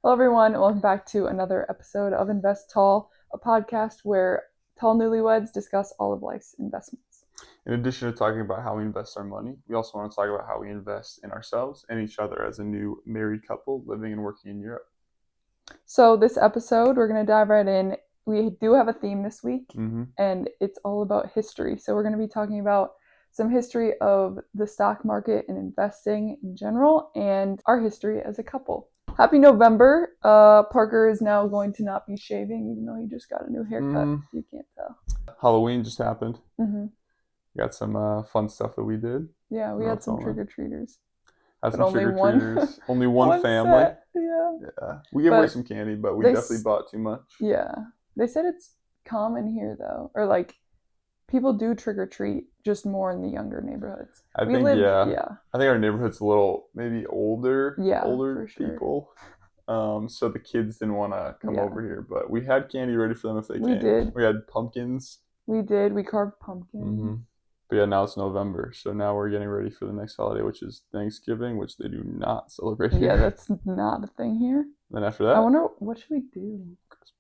Hello, everyone, and welcome back to another episode of Invest Tall, a podcast where tall newlyweds discuss all of life's investments. In addition to talking about how we invest our money, we also want to talk about how we invest in ourselves and each other as a new married couple living and working in Europe. So, this episode, we're going to dive right in. We do have a theme this week, and it's all about history. So, we're going to be talking about some history of the stock market and investing in general, and our history as a couple. Happy November. Parker is now going to not be shaving, even though he just got a new haircut. You can't tell. Halloween just happened. Mm-hmm. Got some fun stuff that we did. Yeah, we had some trick-or-treaters. Had some trick-or-treaters. Only one family. Set. Yeah. We gave away some candy, but we definitely bought too much. Yeah. They said it's common here, though. Or, like, people do trick-or-treat, just more in the younger neighborhoods. I think our neighborhood's a little, maybe older people. Sure. So the kids didn't want to come over here, but we had candy ready for them if they came. We did. We had pumpkins. We did. We carved pumpkins. Mm-hmm. But yeah, now it's November, so now we're getting ready for the next holiday, which is Thanksgiving, which they do not celebrate here. Yeah, that's not a thing here. Then after that, I wonder, what should we do? Christmas.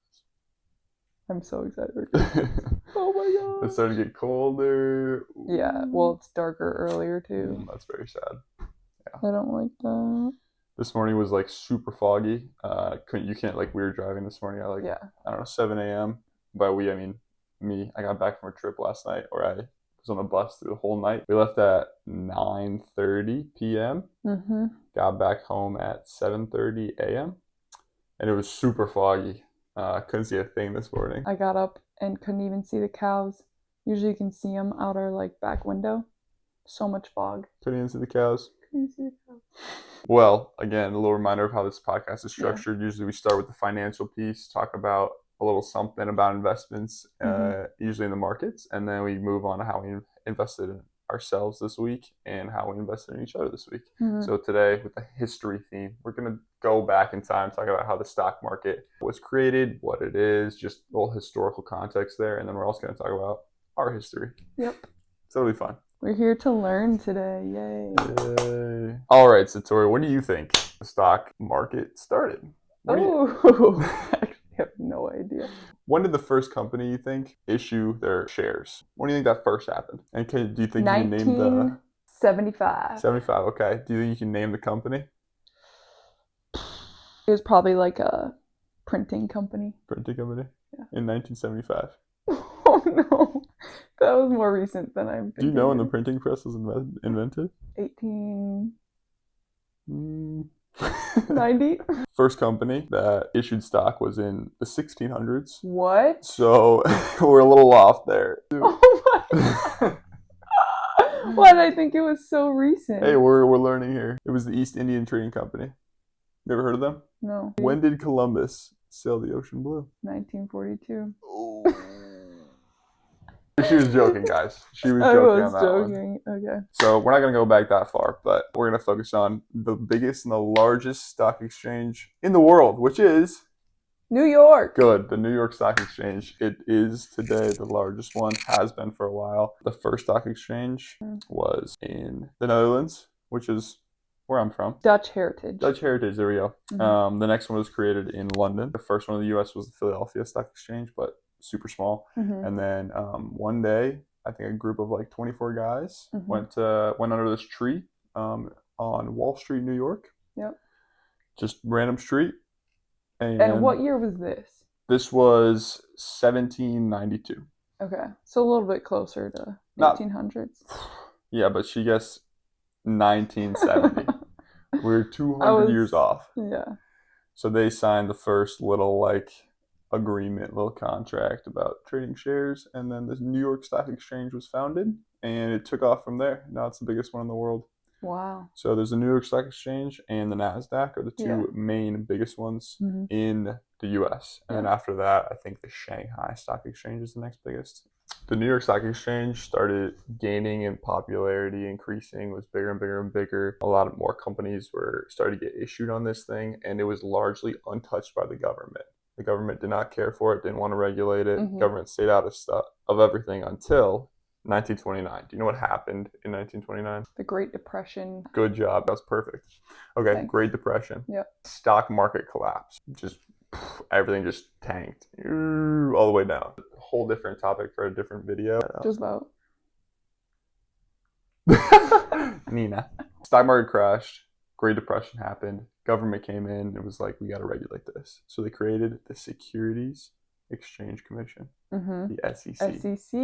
I'm so excited for Christmas. Oh my god. It's starting to get colder. Yeah, well, it's darker earlier too. That's very sad. Yeah. I don't like that. This morning was like super foggy. We were driving this morning at I don't know, 7 a.m. By we, I mean me. I got back from a trip last night, or I was on the bus through the whole night. We left at 9:30 p.m. Mm-hmm. Got back home at 7:30 a.m. and it was super foggy. Couldn't see a thing this morning. I got up and couldn't even see the cows. Usually you can see them out our back window. So much fog. Couldn't even see the cows. Couldn't even see the cows. Well, again, a little reminder of how this podcast is structured. Yeah. Usually we start with the financial piece, talk about a little something about investments, usually in the markets, and then we move on to how we invested in ourselves this week and how we invested in each other this week. Mm-hmm. So today, with the history theme, we're going to go back in time, talk about how the stock market was created, what it is, just a little historical context there, and then we're also going to talk about our history. Yep. So it'll be fun. We're here to learn today. Yay. All right, Satori, when do you think the stock market started? I have no idea. When did the first company, you think, issue their shares? When do you think that first happened? And do you think you can name the... 1975. 75, okay. Do you think you can name the company? It was probably like a printing company. Printing company? Yeah. In 1975. Oh no. That was more recent than I'm thinking. Do you know when the printing press was invented? 90? First company that issued stock was in the 1600s. What? So we're a little off there. Oh my god. Why did I think it was so recent? Hey, we're learning here. It was the East Indian Trading Company. You ever heard of them? No. When did Columbus sail the ocean blue? 1942. Oh. She was joking, guys. She was joking on that joking. One. Okay. So we're not going to go back that far, but we're going to focus on the biggest and the largest stock exchange in the world, which is... New York. Good. The New York Stock Exchange. It is today the largest one. Has been for a while. The first stock exchange was in the Netherlands, which is where I'm from. Dutch Heritage. There we go. Mm-hmm. The next one was created in London. The first one in the U.S. was the Philadelphia Stock Exchange, but super small. Mm-hmm. And then one day, I think a group of 24 guys went under this tree on Wall Street, New York. Yep. Just random street. And what year was this? This was 1792. Okay, so a little bit closer to 1800s. Yeah, but she guessed 1970. We're 200 years off. Yeah. So they signed the first little agreement, little contract about trading shares, and then the New York Stock Exchange was founded, and it took off from there. Now it's the biggest one in the world. Wow. So there's the New York Stock Exchange and the NASDAQ are the two main biggest ones in the U.S. And then after that, I think the Shanghai Stock Exchange is the next biggest. The New York Stock Exchange started gaining in popularity, increasing, was bigger and bigger and bigger. A lot of more companies were starting to get issued on this thing, and it was largely untouched by the government. The government did not care for it, didn't want to regulate it. Government stayed out of everything until 1929. Do you know what happened in 1929? The Great Depression. Good job. That's perfect. Okay, Thanks. Great Depression. Yep. Stock market collapse. Just everything just tanked all the way down. A whole different topic for a different video. Just about. Nina. Stock market crashed. Great Depression happened. Government came in. It was like, we got to regulate this. So they created the Securities Exchange Commission, the SEC. SEC.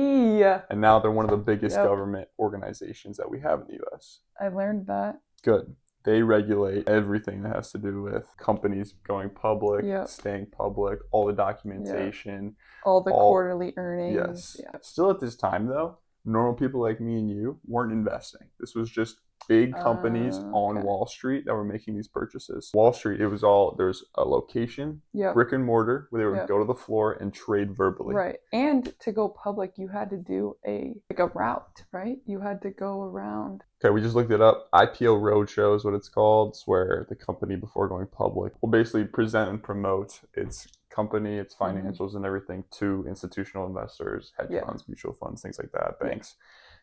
And now they're one of the biggest government organizations that we have in the U.S. I learned that. Good. They regulate everything that has to do with companies going public, staying public, all the documentation. All the quarterly earnings. Yes. Yeah. Still at this time, though, normal people like me and you weren't investing. This was just big companies on Wall Street that were making these purchases. Wall Street, it was all, there's a location, brick and mortar, where they would go to the floor and trade verbally. Right. And to go public, you had to do a route, right? You had to go around. Okay, we just looked it up. IPO roadshow is what it's called. It's where the company, before going public, will basically present and promote its company, its financials, and everything to institutional investors, hedge funds, mutual funds, things like that, banks,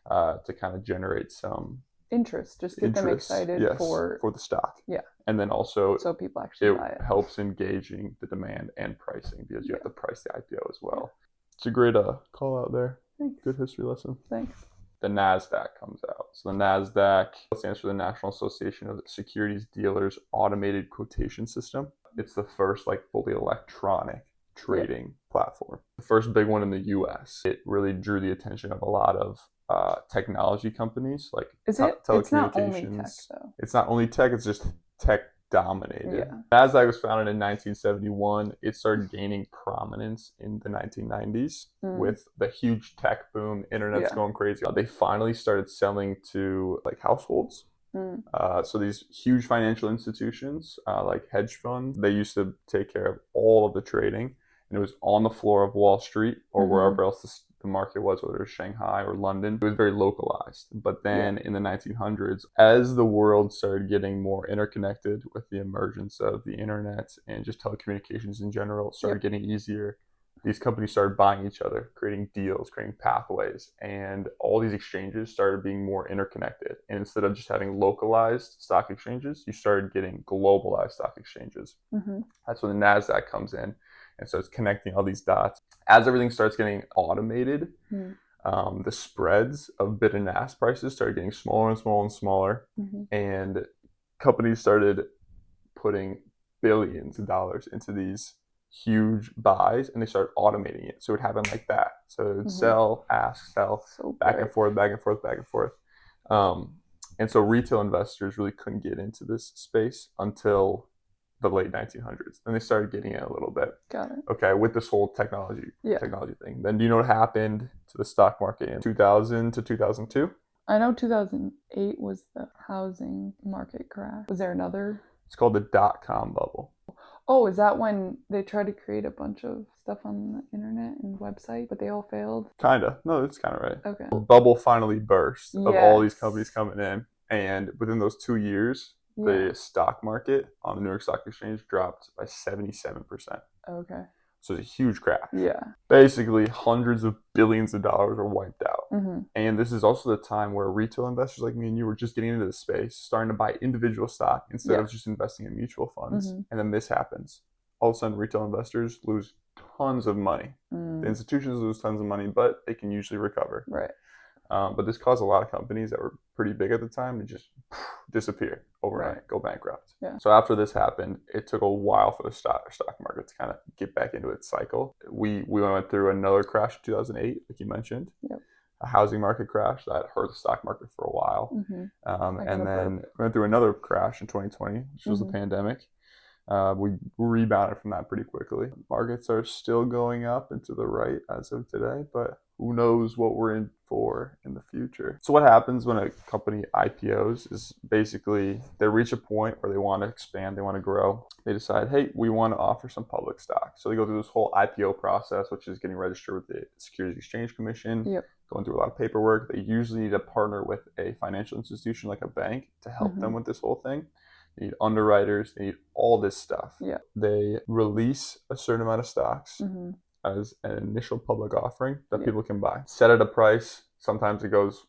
to kind of generate some interest, just get them excited for the stock. Yeah. And then also, so people actually buy it. Helps engaging the demand and pricing, because you have to price the IPO as well. It's a great call out there. Thanks. Good history lesson. Thanks. The NASDAQ comes out. So the NASDAQ stands for the National Association of Securities Dealers Automated Quotation System. It's the first fully electronic trading platform. The first big one in the US. It really drew the attention of a lot of technology companies, like telecommunications. It's not only tech, though. It's not only tech, it's just tech dominated. NASDAQ was founded in 1971. It started gaining prominence in the 1990s with the huge tech boom. Internet's going crazy. They finally started selling to households. So these huge financial institutions, like hedge funds, they used to take care of all of the trading, and it was on the floor of Wall Street or wherever else the market was, whether it was Shanghai or London. It was very localized. But then in the 1900s, as the world started getting more interconnected with the emergence of the internet and just telecommunications in general started getting easier, these companies started buying each other, creating deals, creating pathways, and all these exchanges started being more interconnected. And instead of just having localized stock exchanges, you started getting globalized stock exchanges. That's when the NASDAQ comes in and starts connecting all these dots. As everything starts getting automated, the spreads of bid and ask prices started getting smaller and smaller and smaller, and companies started putting billions of dollars into these huge buys, and they started automating it. So it would happen like that. So it would sell, ask, sell, back and forth, back and forth, back and forth. And so retail investors really couldn't get into this space until the late 1900s. Then they started getting it a little bit. Got it. Okay, with this whole technology thing. Then do you know what happened to the stock market in 2000 to 2002? I know 2008 was the housing market crash. Was there another? It's called the dot-com bubble. Oh, is that when they tried to create a bunch of stuff on the internet and website, but they all failed? Kinda. No, that's kind of right. Okay. The bubble finally burst of all these companies coming in. And within those 2 years, the stock market on the New York Stock Exchange dropped by 77%. Okay. So it's a huge crash. Yeah. Basically, hundreds of billions of dollars were wiped out. And this is also the time where retail investors like me and you were just getting into the space, starting to buy individual stock instead of just investing in mutual funds. And then this happens. All of a sudden, retail investors lose tons of money. The institutions lose tons of money, but they can usually recover. Right. But this caused a lot of companies that were pretty big at the time to just disappear overnight, go bankrupt. Yeah. So after this happened, it took a while for the stock market to kind of get back into its cycle. We went through another crash in 2008, like you mentioned. Yep. A housing market crash that hurt the stock market for a while. And then we went through another crash in 2020, which was the pandemic. We rebounded from that pretty quickly. Markets are still going up and to the right as of today, but who knows what we're in for in the future. So what happens when a company IPOs is basically they reach a point where they want to expand, they want to grow. They decide, hey, we want to offer some public stock. So they go through this whole IPO process, which is getting registered with the Securities Exchange Commission, going through a lot of paperwork. They usually need to partner with a financial institution like a bank to help them with this whole thing. They need underwriters, they need all this stuff. They release a certain amount of stocks as an initial public offering that people can buy. Set at a price, sometimes it goes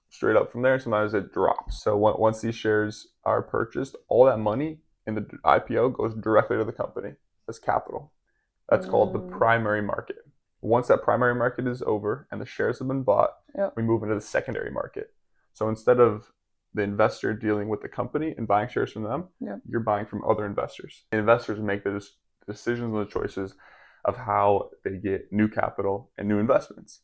straight up from there. Sometimes it drops. So once these shares are purchased, all that money in the IPO goes directly to the company as capital. That's called the primary market. Once that primary market is over and the shares have been bought, we move into the secondary market. So instead of the investor dealing with the company and buying shares from them, you're buying from other investors. The investors make the decisions and the choices of how they get new capital and new investments.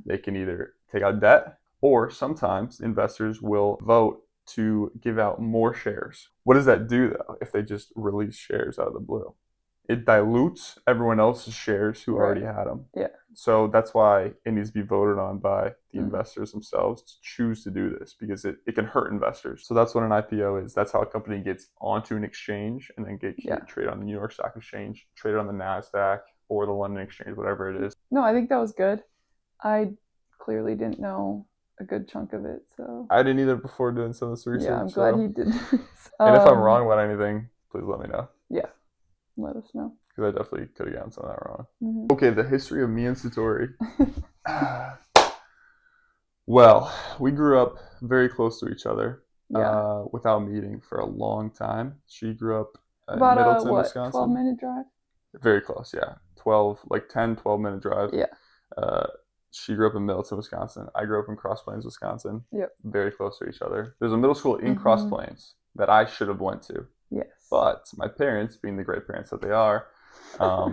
They can either take out debt, or sometimes investors will vote to give out more shares. What does that do, though, if they just release shares out of the blue? It dilutes everyone else's shares who already had them. So that's why it needs to be voted on by the investors themselves to choose to do this, because it can hurt investors. So that's what an IPO is. That's how a company gets onto an exchange and then get traded on the New York Stock Exchange, traded on the NASDAQ or the London Exchange, whatever it is. No, I think that was good. I clearly didn't know a good chunk of it, so. I didn't either before doing some of this research. Yeah, I'm glad he did. And if I'm wrong about anything, please let me know. Yeah, let us know. Because I definitely could have gotten some of that wrong. Okay, the history of me and Satori. Well, we grew up very close to each other without meeting for a long time. She grew up in Middleton, Wisconsin. 12-minute drive? Very close, yeah. 12-minute drive. Yeah. She grew up in Middleton, Wisconsin. I grew up in Cross Plains, Wisconsin. Very close to each other. There's a middle school in Cross Plains that I should have went to. Yes. But my parents, being the great parents that they are,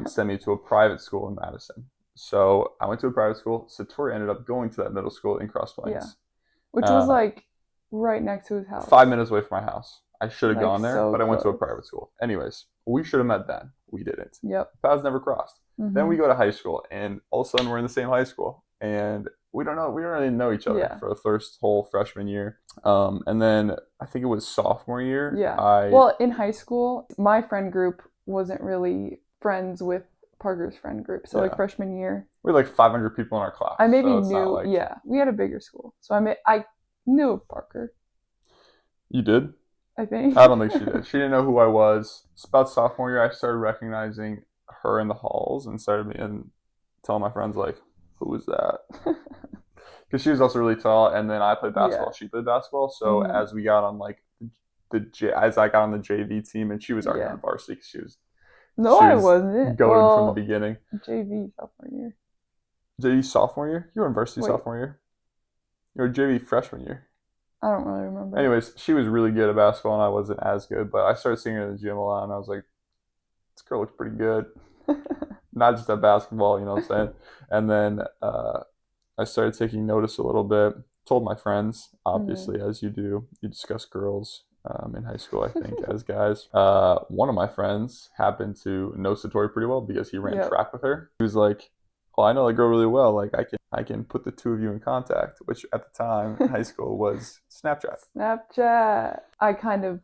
sent me to a private school in Madison. So I went to a private school. Satori ended up going to that middle school in Cross Plains. Yeah. Which was like right next to his house. 5 minutes away from my house. I should have gone there, but I went to a private school. Anyways, we should have met then. We didn't. Paths never crossed. Then we go to high school, and all of a sudden we're in the same high school. And we don't really know each other for the first whole freshman year. And then I think it was sophomore year. Well, in high school, my friend group wasn't really friends with Parker's friend group. So like freshman year, we had like 500 people in our class. I maybe knew. We had a bigger school, so I knew of Parker. You did? I think. I don't think she did. She didn't know who I was. It's about sophomore year, I started recognizing her in the halls and started telling my friends, like, who was that? Because she was also really tall, and then I played basketball. She played basketball. So as we got on like as I got on the JV team, and she was already on varsity because she was. No, I wasn't. Going from the beginning. JV sophomore year. JV sophomore year? You were in varsity sophomore year. You were JV freshman year. I don't really remember. Anyways, she was really good at basketball, and I wasn't as good. But I started seeing her in the gym a lot, and I was like, this girl looks pretty good. Not just at basketball, you know what I'm saying? And then I started taking notice a little bit. Told my friends, obviously, as you do. You discuss girls in high school, I think, as guys. One of my friends happened to know Satori pretty well because he ran track with her. He was like, well, I know that girl really well. Like, I can put the two of you in contact, which at the time in high school was Snapchat. I kind of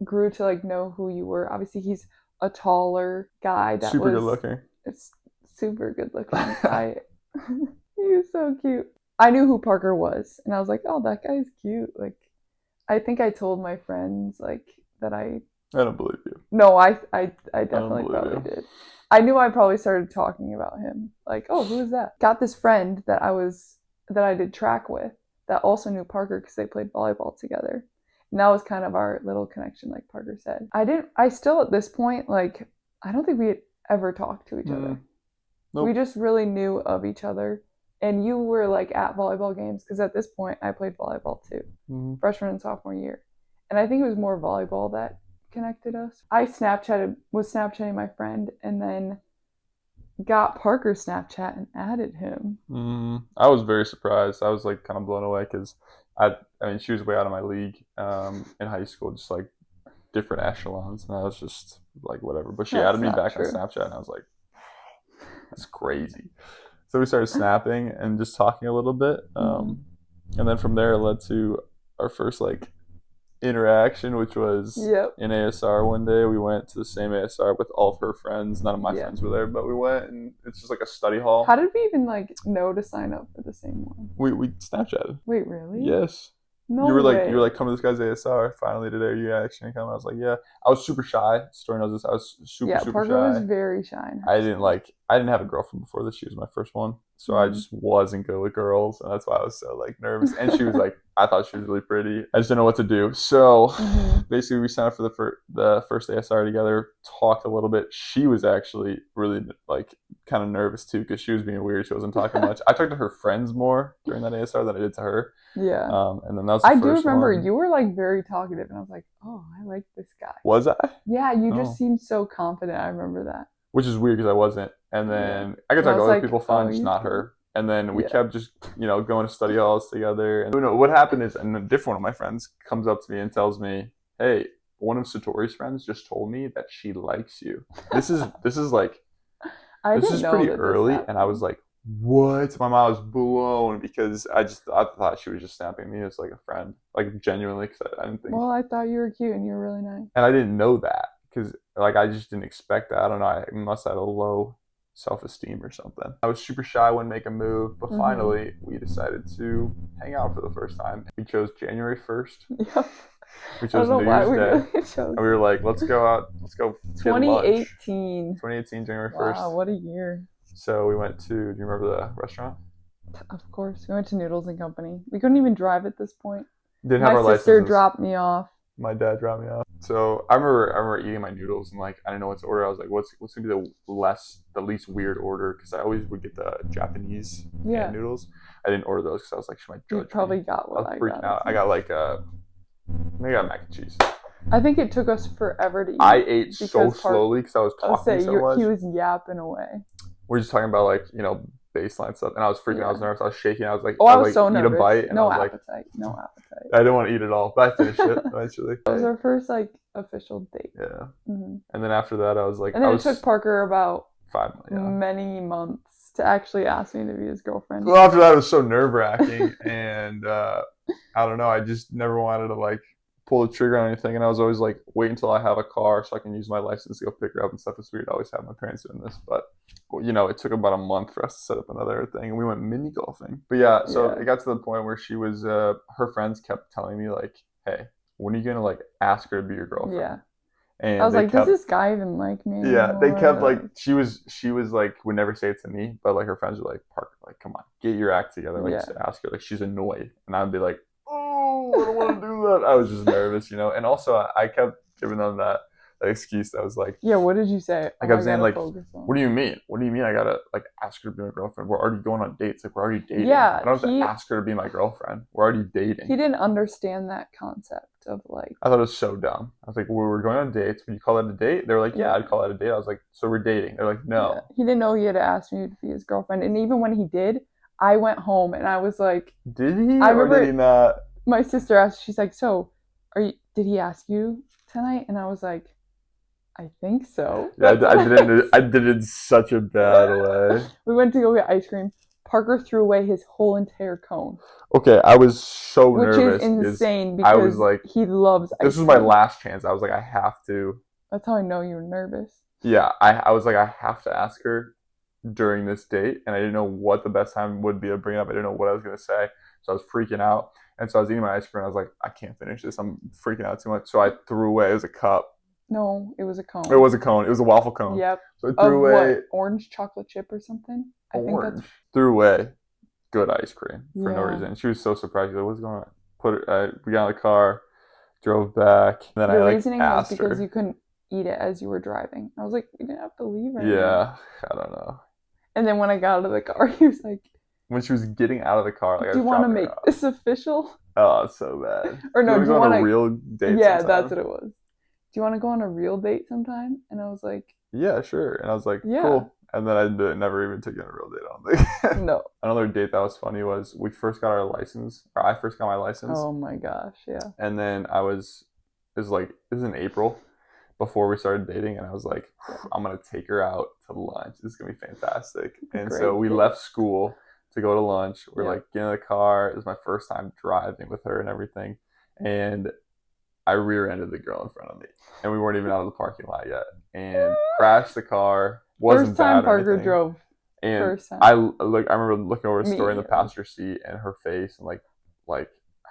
grew to like know who you were. Obviously, he's a taller guy. Super good looking. It's super good looking. He was so cute. I knew who Parker was, and I was like, oh, that guy's cute. Like, I think I told my friends like that I don't believe you. No, I definitely probably did. I knew I probably started talking about him. Like, oh, who is that? Got this friend that I did track with that also knew Parker because they played volleyball together. And that was kind of our little connection, like Parker said. I still at this point, like, I don't think we had ever talked to each other. Nope. We just really knew of each other. And you were like at volleyball games because at this point I played volleyball too, freshman and sophomore year. And I think it was more volleyball that connected us. I was Snapchatting my friend and then got Parker's Snapchat and added him. I was very surprised. I was like kind of blown away because I mean she was way out of my league in high school, just like different echelons, and I was just like whatever. But she added me back on Snapchat, and I was like, that's crazy. So we started snapping and just talking a little bit, and then from there it led to our first like interaction, which was in ASR one day. We went to the same ASR with all of her friends. None of my friends were there, but we went, and it's just like a study hall. How did we even like know to sign up for the same one? We Snapchatted. Wait, really? Yes. No you were way. You were like, come to this guy's ASR. Finally today, are you actually coming? I was like, yeah. I was super shy. Story knows this. I was super Parker shy. was very shy. I didn't have a girlfriend before this. She was my first one. So I just wasn't good with girls, and that's why I was so like nervous. And she was like, I thought she was really pretty. I just didn't know what to do. So basically, we signed up for the first ASR together. Talked a little bit. She was actually really like kind of nervous too because she was being weird. She wasn't talking much. I talked to her friends more during that ASR than I did to her. Yeah. And then that was the first one. I do remember you were like very talkative, and I was like, oh, I like this guy. Was I? Yeah, you just seemed so confident. I remember that. Which is weird because I wasn't. And then I could talk to other people fine, just not her. And then we kept just, going to study halls together. And what happened is, and a different one of my friends comes up to me and tells me, hey, one of Satori's friends just told me that she likes you. This is like, this is pretty early. And I was like, what? My mom was blown because I thought she was just snapping me as like a friend, like genuinely, because I didn't think. Well, I thought you were cute and you were really nice. And I didn't know that. Because like I just didn't expect that. I don't know. I must have had a low self-esteem or something. I was super shy, wouldn't make a move, but finally we decided to hang out for the first time. We chose January 1st. Yep. We chose New Year's Day. Really chose. And we were like, let's go out. Let's go. 2018. 2018, January 1st. Wow, what a year. So we went to. Do you remember the restaurant? Of course, we went to Noodles and Company. We couldn't even drive at this point. Didn't have our licenses. My sister dropped me off. My dad dropped me off. So I remember eating my noodles and like I didn't know what to order. I was like, what's gonna be the least weird order? Because I always would get the Japanese noodles. I didn't order those because I was like, she might judge me. You probably got what I freaking out. I got like maybe I got mac and cheese. I think it took us forever to eat. I ate so slowly because I was talking so much. He was yapping away. We're just talking about like baseline stuff, and I was freaking out. I was nervous. I was shaking. I was like, I was so nervous. Eat a bite, and no I was appetite. No appetite. I didn't want to eat it all, but I finished it eventually. It was our first like official date. Yeah. And then after that, I was like, and then it took Parker about 5 many months to actually ask me to be his girlfriend. Well, after that, it was so nerve-wracking, and I don't know. I just never wanted to like pull the trigger on anything, and I was always like, wait until I have a car so I can use my license to go pick her up and stuff. It's weird. I always have my parents doing this, but it took about a month for us to set up another thing, and we went mini golfing. But it got to the point where she was, her friends kept telling me like, hey, when are you gonna like ask her to be your girlfriend? Yeah. And I was like, does this guy even like me anymore? Yeah, they kept like, she was like, would never say it to me, but like her friends were like, Parker, like, come on, get your act together. Like, just ask her. Like, she's annoyed, and I'd be like, oh, I don't want to do that. I was just nervous, and also I kept giving them that excuse that was like, yeah, what did you say? I kept saying like, what do you mean? What do you mean I gotta like ask her to be my girlfriend? We're already going on dates. Like, we're already dating. Yeah, I don't have to ask her to be my girlfriend. We're already dating. He didn't understand that concept of like. I thought it was so dumb. I was like, well, we're going on dates. Would you call that a date? They were like, yeah, I'd call that a date. I was like, so we're dating. They're like, no. Yeah. He didn't know he had to ask me to be his girlfriend. And even when he did, I went home and I was like, did he? Or did he not? My sister asked, she's like, so did he ask you tonight? And I was like, I think so. Yeah, I did it in such a bad way. We went to go get ice cream. Parker threw away his whole entire cone. Okay, I was so nervous. Which is insane because I was like, he loves ice cream. This was my last chance. I was like, I have to. That's how I know you were nervous. Yeah, I was like, I have to ask her during this date, and I didn't know what the best time would be to bring it up. I didn't know what I was going to say, so I was freaking out. And so I was eating my ice cream, and I was like, I can't finish this. I'm freaking out too much. So I threw away. It was a cup. No, it was a cone. It was a cone. It was a waffle cone. Yep. So I threw away. What, orange chocolate chip or something? Orange. I think that's. Threw away good ice cream for no reason. She was so surprised. She's like, what's going on? We got in the car, drove back. And then the reasoning was because you couldn't eat it as you were driving. I was like, you didn't have to leave right now. I don't know. And then when I got out of the car, he was like, when she was getting out of the car, like, do you want to make this official? Oh, it's so bad. Or no, do you want to go on a real date? Yeah, sometime? That's what it was. Do you want to go on a real date sometime? And I was like, yeah, sure. And I was like, cool. And then I never even took you on a real date, I don't think. No. Another date that was funny was we first got our license, or I first got my license. Oh my gosh, yeah. And then it was in April before we started dating, and I was like, I'm going to take her out to lunch. This is going to be fantastic. And so we left school to go to lunch. We're like, get in the car. It was my first time driving with her and everything. And I rear-ended the girl in front of me. And we weren't even out of the parking lot yet. And crashed the car. Wasn't first time bad or Parker anything. Drove. And first time. I remember looking over the story in the passenger seat and her face and like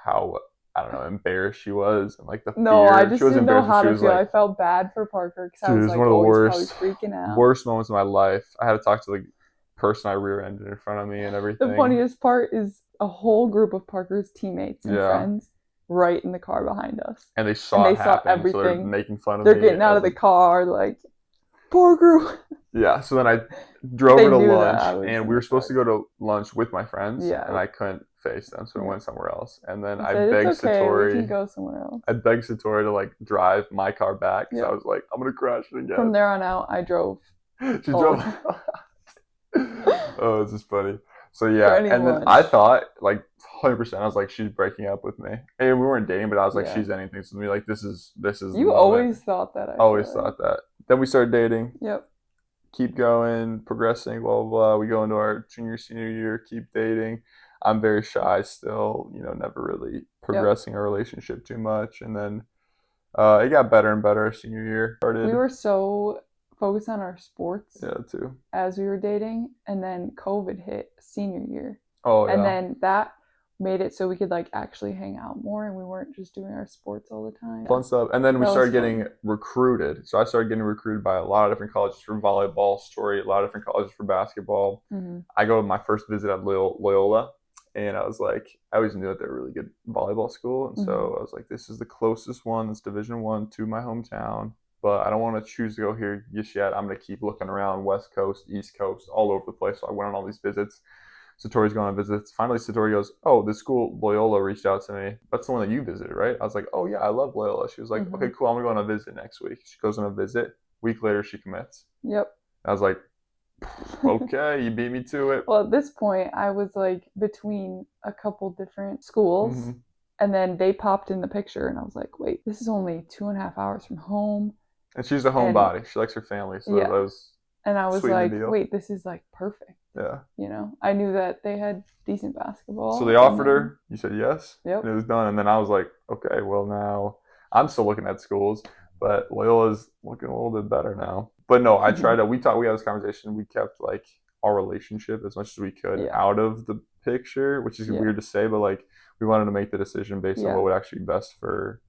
how, I don't know, embarrassed she was and like the fear. No, I just didn't know how to feel. I felt bad for Parker because I was like, one of the worst, freaking out. Worst moments of my life. I had to talk to the person I rear-ended in front of me and everything. The funniest part is a whole group of Parker's teammates and friends right in the car behind us. And they saw it happen, everything. So they're making fun of me. me. They're getting out of the car, like, Parker. Yeah, so then I drove her to lunch, and we were supposed to go to lunch with my friends, and I couldn't face them, so we went somewhere else. And then I begged Satori. We can go somewhere else. I begged Satori to like drive my car back, because I was like, I'm gonna crash it again. From there on out, I drove. She drove. Oh, it's just funny. So yeah, and then I thought like 100%. I was like, she's breaking up with me, and we weren't dating, but I was like, she's anything to me. Like this is. You always thought that. Always thought that. Then we started dating. Yep. Keep going, progressing, blah, blah, blah. We go into our junior, senior year, keep dating. I'm very shy still, never really progressing a relationship too much. And then it got better and better senior year. We were so focused on our sports. Yeah, too. As we were dating. And then COVID hit senior year. Oh, yeah. And then that made it so we could like actually hang out more and we weren't just doing our sports all the time. Fun stuff. And then we started getting recruited. So I started getting recruited by a lot of different colleges for volleyball, a lot of different colleges for basketball. I go to my first visit at Loyola, and I was like, I always knew that they're a really good volleyball school. And so I was like, this is the closest one, this Division I to my hometown. But I don't want to choose to go here just yet. I'm going to keep looking around West Coast, East Coast, all over the place. So I went on all these visits. Satori's going on visits. Finally, Satori goes, oh, the school, Loyola, reached out to me. That's the one that you visited, right? I was like, oh, yeah, I love Loyola. She was like, okay, cool. I'm going to go on a visit next week. She goes on a visit. Week later, she commits. Yep. I was like, okay, you beat me to it. Well, at this point, I was like between a couple different schools. And then they popped in the picture. And I was like, wait, this is only 2.5 hours from home. And she's a homebody. She likes her family. So that was and I was like, wait, this is like perfect. Yeah. I knew that they had decent basketball. So they offered her. You said yes. Yep. And it was done. And then I was like, okay, well now I'm still looking at schools, but Loyola's looking a little bit better now. But no, I tried to. We had this conversation. We kept like our relationship as much as we could out of the picture, which is weird to say, but like we wanted to make the decision based on what would actually be best for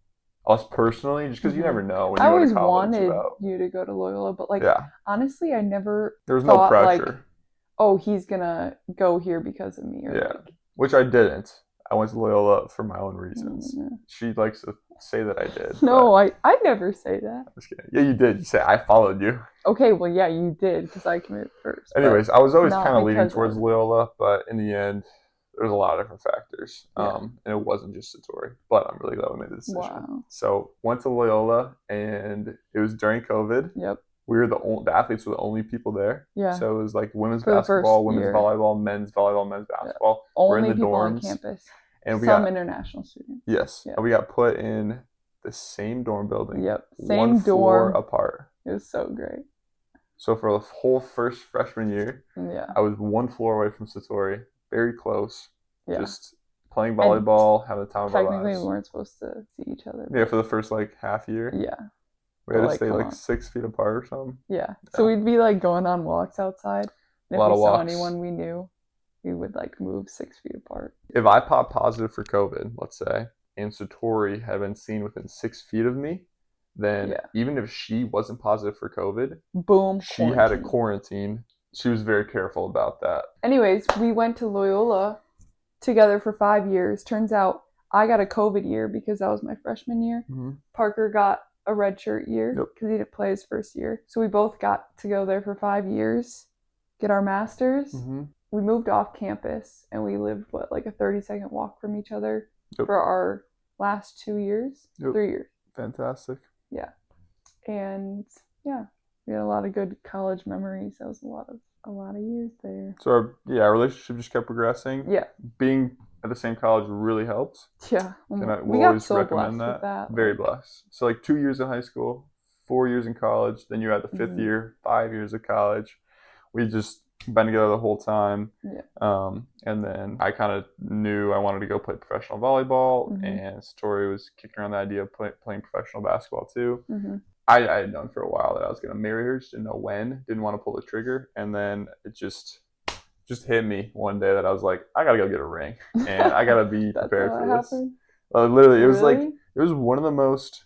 us personally, just because you never know when you go to college. I always wanted you to go to Loyola, but like honestly, I never. There was no pressure. Like, oh, he's gonna go here because of me. Or like, which I didn't. I went to Loyola for my own reasons. She likes to say that I did. No, I never say that. I'm just kidding. Yeah, you did. You said I followed you. Okay, well, yeah, you did because I committed first. Anyways, I was always kind of leaning towards Loyola, but in the end, there's a lot of different factors. And it wasn't just Satori, but I'm really glad we made the decision. Wow. So went to Loyola, and it was during COVID. Yep. We were the athletes were the only people there. Yeah. So it was like women's basketball, women's volleyball, men's basketball. We're in the people dorms. On campus. And we some international students. Yes. Yep. And we got put in the same dorm building. Yep. Same one floor apart. It was so great. So for the whole first freshman year, I was one floor away from Satori, very close. Yeah. Just playing volleyball, having the time of our lives. Technically, we weren't supposed to see each other. Yeah, for the first like half year. Yeah. We had to stay like 6 feet apart or something. Yeah. So we'd be like going on walks outside. And if we saw anyone we knew, we would like move 6 feet apart. If I popped positive for COVID, let's say, and Satori had been seen within 6 feet of me, then even if she wasn't positive for COVID, boom, she had a quarantine. She was very careful about that. Anyways, we went to Loyola together for 5 years. Turns out I got a COVID year because that was my freshman year. Parker got a redshirt year because he didn't play his first year. So we both got to go there for 5 years, get our masters. We moved off campus and we lived like a 30-second walk from each other for our last 2 years, 3 years. Fantastic. Yeah. And we had a lot of good college memories. That was a lot of years there. So our relationship just kept progressing. Yeah. Being at the same college really helped. Yeah. We'll always recommend that. Very blessed. So like 2 years in high school, 4 years in college, then you had the fifth year, 5 years of college. We just been together the whole time. Yeah. And then I kind of knew I wanted to go play professional volleyball, and Satori was kicking around the idea of playing professional basketball too. I had known for a while that I was going to marry her, just didn't know when, didn't want to pull the trigger. And then it just hit me one day that I was like, I got to go get a ring, and I got to be prepared for this. Literally, it was like, it was one of the most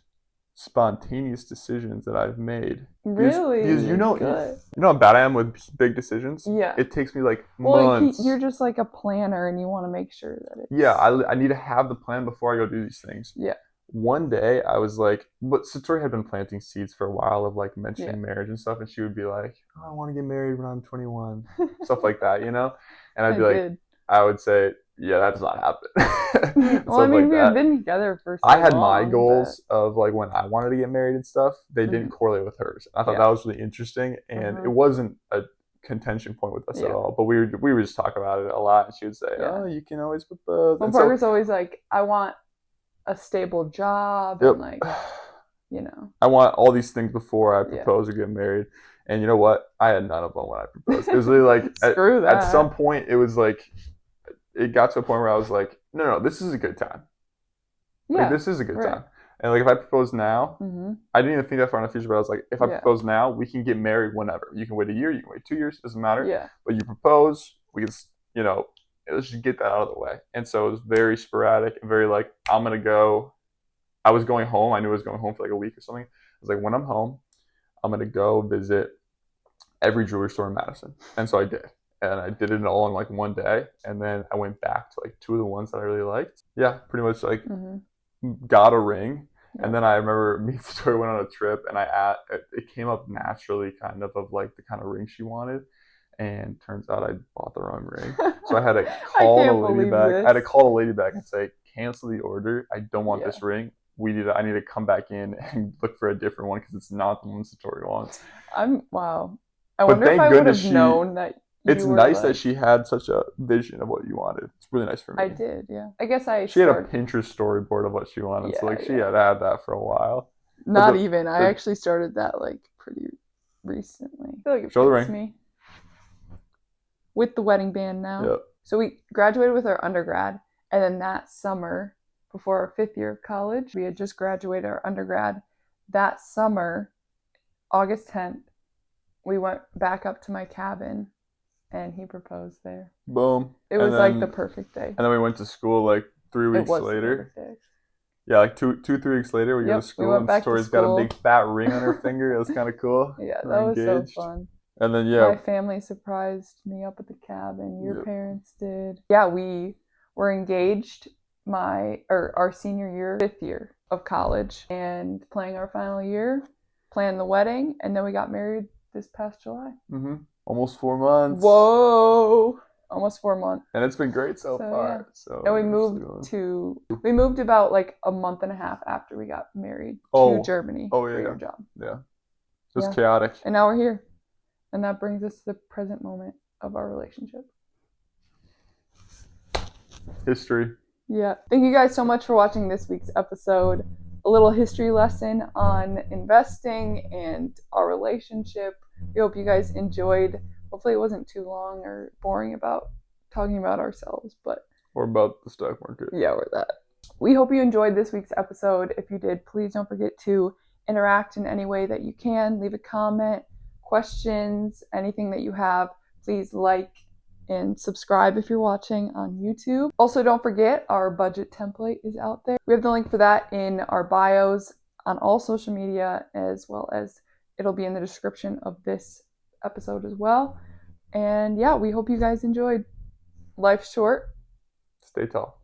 spontaneous decisions that I've made. Really? Because Good. you know how bad I am with big decisions? Yeah. It takes me like Well, months. you're just like a planner and you want to make sure that it's... Yeah, I need to have the plan before I go do these things. Yeah. One day I was like, but Satori had been planting seeds for a while of like mentioning marriage and stuff, and she would be like, oh, I want to get married when I'm 21, stuff like that, you know? And I'd be like, I would say, yeah, that does not happen. Well, I mean, we had been together for so long. I had my goals of like when I wanted to get married and stuff. They didn't correlate with hers. I thought that was really interesting, and it wasn't a contention point with us at all. But we would just talk about it a lot, and she would say, "Oh, you can always propose." Well, Parker's always like, "I want a stable job," and like, you know, I want all these things before I propose or get married. And you know what? I had none of them when I proposed. It was really like at some point, it was like it got to a point where I was like, no, this is a good time. Yeah, like, this is a good time. And like if I propose now, I didn't even think that far in the future, but I was like, if I propose now, we can get married whenever. You can wait a year, you can wait 2 years, doesn't matter. Yeah. But you propose, we can, you know, let's just get that out of the way. And so it was very sporadic and very like, I'm gonna go. I was going home. I knew I was going home for like a week or something. I was like, when I'm home, I'm gonna go visit every jewelry store in Madison. And so I did. And I did it all in like one day. And then I went back to like 2 of the ones that I really liked. Yeah, pretty much like got a ring. And then I remember me and Victoria went on a trip, and it came up naturally kind of like the kind of ring she wanted. And turns out I bought the wrong ring. So I had to call the lady back. I had to call the lady back and say, cancel the order. I don't want this ring. I need to come back in and look for a different one because it's not the one Satori wants. Wow. I wonder if I would have known that. It's nice that she had such a vision of what you wanted. It's really nice for me. I did, yeah. I guess she had a Pinterest storyboard of what she wanted, so like she had had that for a while. I actually started that like pretty recently. I feel like it fits me. With the wedding band now. Yep. So we graduated with our undergrad, and then that summer, before our 5th year of college, we had just graduated our undergrad. That summer, August 10th, we went back up to my cabin. And he proposed there. Boom. It was like the perfect day. And then we went to school like 3 weeks later. Yeah, like 3 weeks later, we go to school, and Satori's got a big fat ring on her finger. It was kind of cool. Yeah, that was so fun. And then my family surprised me up at the cabin. Your parents did. Yeah, we were engaged our senior year, 5th year of college, and playing our final year, planned the wedding, and then we got married this past July. Almost 4 months. Whoa. Almost 4 months. And it's been great so far. Yeah. So and we moved about like a month and a half after we got married to Germany for your job. Yeah. It was chaotic. And now we're here. And that brings us to the present moment of our relationship. History. Yeah. Thank you guys so much for watching this week's episode. A little history lesson on investing and our relationship. We hope you guys enjoyed. Hopefully it wasn't too long or boring about talking about ourselves, or about the stock market. Yeah, or that. We hope you enjoyed this week's episode. If you did, please don't forget to interact in any way that you can. Leave a comment, questions, anything that you have. Please like and subscribe if you're watching on YouTube. Also, don't forget our budget template is out there. We have the link for that in our bios on all social media, as well as it'll be in the description of this episode as well. And yeah, we hope you guys enjoyed. Life's short. Stay tall.